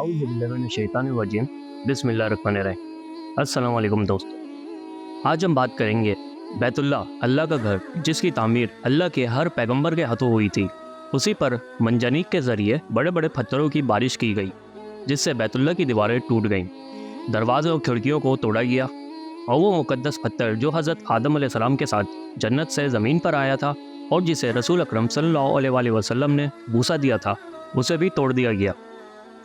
औज़ु बिल्लाहि मिनश शैतानिर रजीम बिस्मिल्लाहिर्रहमानिर्रहीम। अस्सलाम वालेकुम दोस्तों, आज हम बात करेंगे बैतुल्ला, अल्लाह का घर, जिसकी तामीर अल्लाह के हर पैगंबर के हाथों हुई थी। उसी पर मंजनीक के ज़रिए बड़े बड़े पत्थरों की बारिश की गई, जिससे बैतुल्ला की दीवारें टूट गईं, दरवाजे और खिड़कियों को तोड़ा गया, और वो मुक़द्दस पत्थर जो हज़रत आदम अलैहिस्सलाम के साथ जन्नत से ज़मीन पर आया था और जिसे रसूल अकरम सल्लल्लाहु अलैहि वसल्लम ने बूसा दिया था, उसे भी तोड़ दिया गया।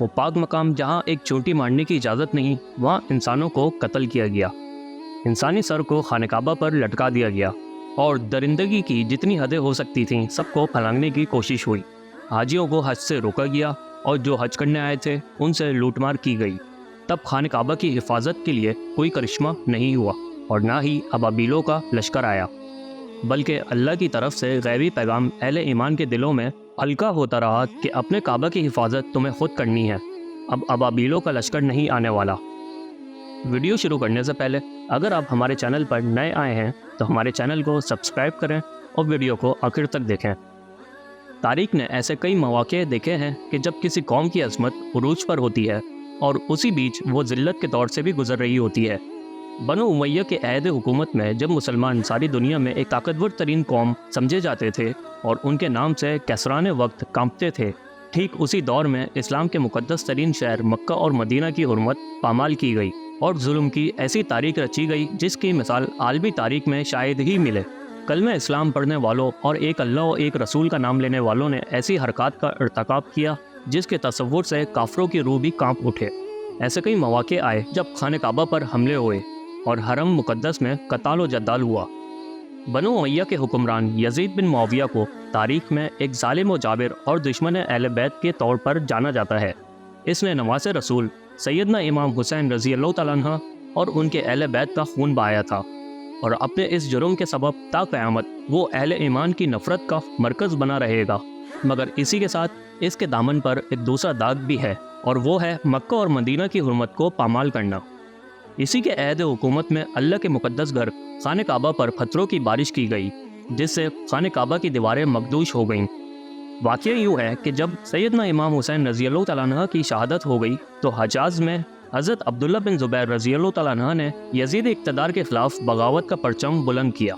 वो पाक मकाम जहाँ एक चोटी मारने की इजाज़त नहीं, वहाँ इंसानों को कत्ल किया गया। इंसानी सर को खाने काबा पर लटका दिया गया और दरिंदगी की जितनी हदें हो सकती थीं सबको फलांगने की कोशिश हुई। हाजियों को हज से रोका गया और जो हज करने आए थे उनसे लूटमार की गई। तब खाने काबा की हिफाजत के लिए कोई करिश्मा नहीं हुआ और ना ही अबाबीलों का लश्कर आया, बल्कि अल्लाह की तरफ से गैबी पैगाम अहले ईमान के दिलों में हल्का होता रहा कि अपने काबा की हिफाजत तुम्हें खुद करनी है, अब अबाबीलों का लश्कर नहीं आने वाला। वीडियो शुरू करने से पहले अगर आप हमारे चैनल पर नए आए हैं तो हमारे चैनल को सब्सक्राइब करें और वीडियो को आखिर तक देखें। तारीख ने ऐसे कई मौक़े देखे हैं कि जब किसी कौम की अज़मत उरूज पर होती है और उसी बीच वो ज़िल्लत के दौर से भी गुजर रही होती है। बनो उमैया के अहद हुकूमत में जब मुसलमान सारी दुनिया में एक ताकतवर तरीन कौम समझे जाते थे और उनके नाम से कैसरान वक्त कांपते थे, ठीक उसी दौर में इस्लाम के मुक़द्दस तरीन शहर मक्का और मदीना की हुर्मत पामाल की गई और जुल्म की ऐसी तारीख रची गई जिसकी मिसाल आलमी तारीख में शायद ही मिले। कलमे इस्लाम पढ़ने वालों और एक अल्लाह और एक रसूल का नाम लेने वालों ने ऐसी हरकत का इर्तिकाब किया जिसके तसव्वुर से काफरों की रूह भी कांप उठे। ऐसे कई मौक़े आए जब खाने काबा पर हमले हुए और हरम मुक़द्दस में कताल व जद्दाल हुआ। बनो उमैया के हुक्मरान यजीद बिन मुआविया को तारीख में एक ज़ालिम व जाबिर और दुश्मन अहले बैत के तौर पर जाना जाता है। इसने नवासे रसूल सैयदना इमाम हुसैन रज़ी अल्लाह तआला अन्हु और उनके अहले बैत का खून बहाया था और अपने इस जुर्म के सबब ता क़यामत वो अहले ईमान की नफ़रत का मरकज़ बना रहेगा। मगर इसी के साथ इसके दामन पर एक दूसरा दाग भी है और वो है मक्का और मदीना की हुर्मत को पामाल करना। इसी के अहद हुकूमत में अल्लाह के मुक़द्दस घर खाने काबा पर पत्थरों की बारिश की गई, जिससे खाने काबा की दीवारें मखदूश हो गईं। वाक़या यूँ है कि जब सैयदना इमाम हुसैन रज़ी अल्लाह तआला अन्हु की शहादत हो गई तो हजाज में हज़रत अब्दुल्ला बिन ज़ुबैर रज़ी अल्लाह तआला अन्हु ने यजीद इक़्तिदार के ख़िलाफ़ बगावत का परचम बुलंद किया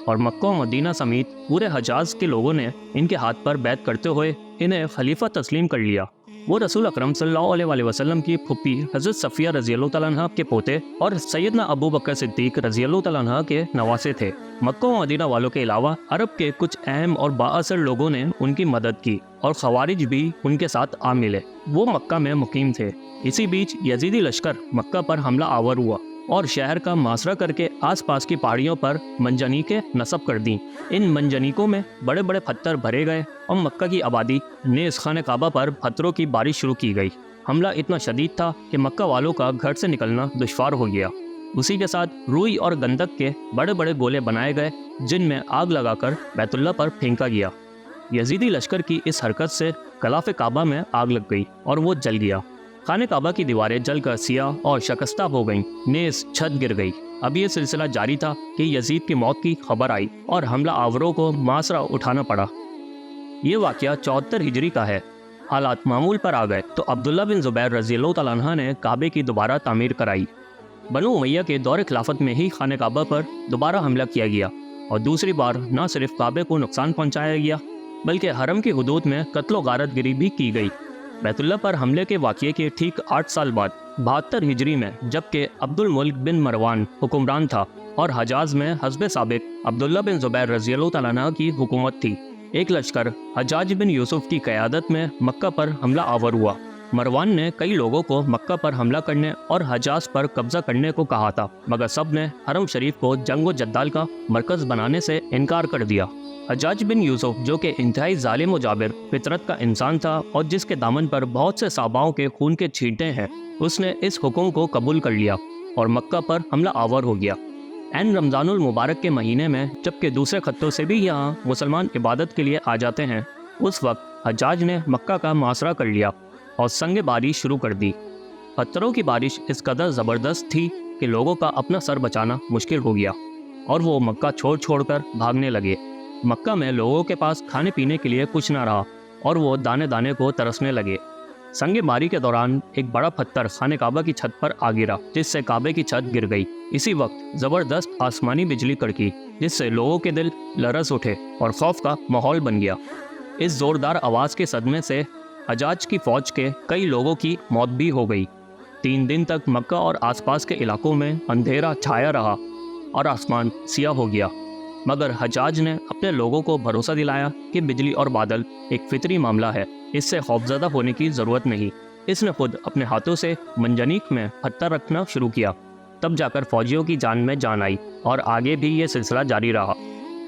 और मक्का और मदीना समेत पूरे हजाज के लोगों ने इनके हाथ पर बैत करते हुए इन्हें खलीफा तस्लीम कर लिया। वो रसूल अकरम सल्लल्लाहु अलैहि वसल्लम की फुप्पी हज़रत सफ़िया रज़ी अल्लाह तआला अन्हा के पोते और सैयदना अबू बकर सिद्दीक़ रज़ी अल्लाह तआला अन्हा के नवासे थे। मक्का और मदीना वालों के अलावा अरब के कुछ अहम और बाअसर लोगों ने उनकी मदद की और खवारिज भी उनके साथ आ मिले। वो मक्का में मुकीम थे। इसी बीच यजीदी लश्कर मक्का पर हमला आवर हुआ और शहर का मासरा करके आसपास की पहाड़ियों पर मंजनीकें नस्ब कर दी। इन मंजनीकों में बड़े बड़े पत्थर भरे गए और मक्का की आबादी नेज़ खाने काबा पर पत्थरों की बारिश शुरू की गई। हमला इतना शदीद था कि मक्का वालों का घर से निकलना दुश्वार हो गया। उसी के साथ रुई और गंदक के बड़े बड़े गोले बनाए गए जिनमें आग लगाकर बैतुल्ला पर फेंका गया। यजीदी लश्कर की इस हरकत से कलाफ काबा में आग लग गई और वो जल गया। खाने काबा की दीवारें जलकर सियाह और शकस्ता हो गईं, नेज़ छत गिर गई। अब ये सिलसिला जारी था कि यजीद की मौत की खबर आई और हमला आवरों को मासरा उठाना पड़ा। ये वाक़या 74 हिजरी का है। हालात मामूल पर आ गए तो अब्दुल्ला बिन ज़ुबैर रज़ी अल्लाह तआला अन्हु ने काबे की दोबारा तामीर कराई। बनो उमैया के दौर खिलाफत में ही खाने काबा पर दोबारा हमला किया गया और दूसरी बार न सिर्फ काबे को नुकसान पहुँचाया गया बल्कि हरम की हुदूद में कत्ल गारतगिरी भी की गई। बैतुल्ला पर हमले के वाक़ये के ठीक 8 साल बाद 72 हिजरी में जबकि अब्दुल मुल्क बिन मरवान हुक्मरान था और हजाज में हस्बे साबिक अब्दुल्ला बिन ज़ुबैर रज़ी अल्लाह तआला अन्हु की हुकूमत थी, एक लश्कर हजाज बिन यूसुफ की क़यादत में मक्का पर हमला आवर हुआ। मरवान ने कई लोगों को मक्का पर हमला करने और हजाज पर कब्जा करने को कहा था, मगर सब ने हरम शरीफ को जंग व जद्दाल का मरकज़ बनाने से इनकार कर दिया। हजाज बिन यूसुफ जो कि इंतहाई ज़ालिम व जाबिर फितरत का इंसान था और जिसके दामन पर बहुत से सहाबाओं के खून के छींटे हैं, उसने इस हुक्म को कबूल कर लिया और मक्का पर हमला आवर हो गया। एन रमज़ानुल मुबारक के महीने में जबकि दूसरे खत्तों से भी यहाँ मुसलमान इबादत के लिए आ जाते हैं, उस वक्त हजाज ने मक्का का मुहासरा कर लिया और संग बारिश शुरू कर दी। पत्थरों की बारिश इस कदर ज़बरदस्त थी कि लोगों का अपना सर बचाना मुश्किल हो गया और वो मक्का छोड़ कर भागने लगे। मक्का में लोगों के पास खाने पीने के लिए कुछ ना रहा और वो दाने दाने को तरसने लगे। संग मारी के दौरान एक बड़ा पत्थर खाने काबा की छत पर आ गिरा, जिससे काबे की छत गिर गई। इसी वक्त जबरदस्त आसमानी बिजली कड़की, जिससे लोगों के दिल लरस उठे और खौफ का माहौल बन गया। इस जोरदार आवाज़ के सदमे से हजाज की फौज के कई लोगों की मौत भी हो गई। 3 दिन तक मक्का और आसपास के इलाकों में अंधेरा छाया रहा और आसमान सियाह हो गया, मगर हजाज ने अपने लोगों को भरोसा दिलाया कि बिजली और बादल एक फितरी मामला है, इससे खौफजदा होने की ज़रूरत नहीं। इसने खुद अपने हाथों से मंजनीक में पत्थर रखना शुरू किया। तब जाकर फौजियों की जान में जान आई और आगे भी ये सिलसिला जारी रहा।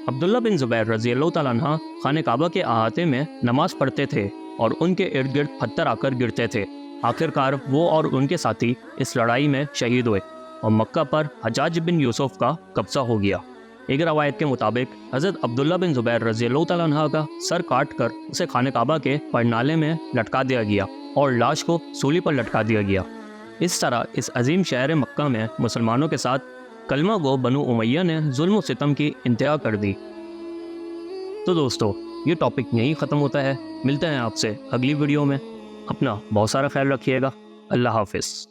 अब्दुल्ला बिन ज़ुबैर रज़ी अल्लाह तआला अन्हा खाने काबा के अहाते में नमाज पढ़ते थे और उनके इर्द गिर्द पत्थर आकर गिरते थे। आखिरकार वो और उनके साथी इस लड़ाई में शहीद हुए और मक्का पर हजाज बिन यूसुफ का कब्जा हो गया। एक रवायत के मुताबिक हज़रत अब्दुल्ला बिन ज़ुबैर रज़ी अल्लाह तआला अन्हा का सर काट कर उसे खाने काबा के परनाले में लटका दिया गया और लाश को सूली पर लटका दिया गया। इस तरह इस अजीम शहर मक्का में मुसलमानों के साथ कलमा गो बनु उमैया ने जुल्म व सितम की इंतहा कर दी। तो दोस्तों, ये टॉपिक यहीं ख़त्म होता है। मिलते हैं आपसे अगली वीडियो में। अपना बहुत सारा ख्याल रखिएगा। अल्लाह हाफ़िज़।